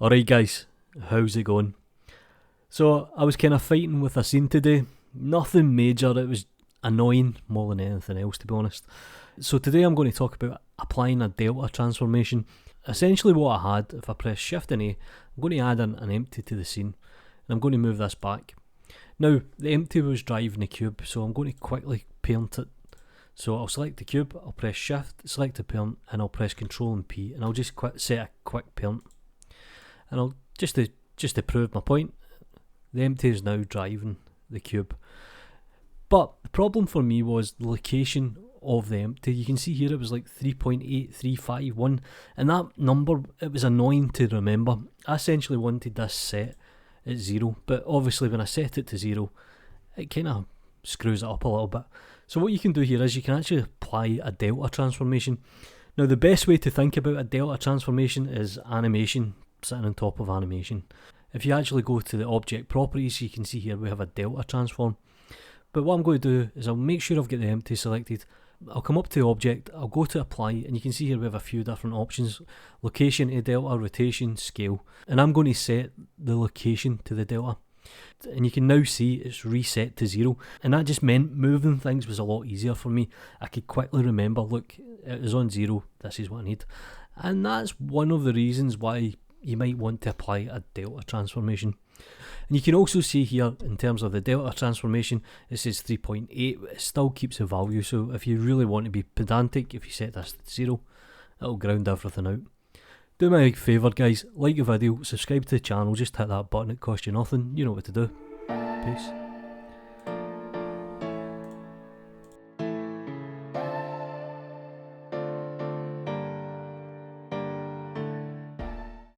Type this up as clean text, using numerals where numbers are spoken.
Alright guys, how's it going? So I was kind of fighting with a scene today. Nothing major, it was annoying more than anything else, to be honest. So today I'm going to talk about applying a delta transformation. Essentially what I had, if I press Shift and A, I'm going to add an empty to the scene. And I'm going to move this back. Now, the empty was driving the cube, so I'm going to quickly parent it. So I'll select the cube, I'll press Shift, select the parent, and I'll press Control and P, and I'll just set a quick parent. And I'll just to prove my point, the empty is now driving the cube. But the problem for me was the location of the empty. You can see here it was like 3.8351, and that number, it was annoying to remember. I essentially wanted this set at 0, but obviously when I set it to 0, it kind of screws it up a little bit. So what you can do here is you can actually apply a delta transformation. Now the best way to think about a delta transformation is animation sitting on top of animation. If you actually go to the object properties, you can see here we have a delta transform. But what I'm going to do is I'll make sure I've got the empty selected. I'll come up to object, I'll go to apply, and you can see here we have a few different options: location to delta, rotation, scale. And I'm going to set the location to the delta. And you can now see it's reset to 0, and that just meant moving things was a lot easier for me. I could quickly remember, look, it is on 0, this is what I need. And that's one of the reasons why you might want to apply a delta transformation. And you can also see here in terms of the delta transformation, it says 3.8, it still keeps the value. So if you really want to be pedantic, if you set this to 0, it'll ground everything out. Do me a big favour guys, like the video, subscribe to the channel, just hit that button, it costs you nothing, you know what to do. Peace.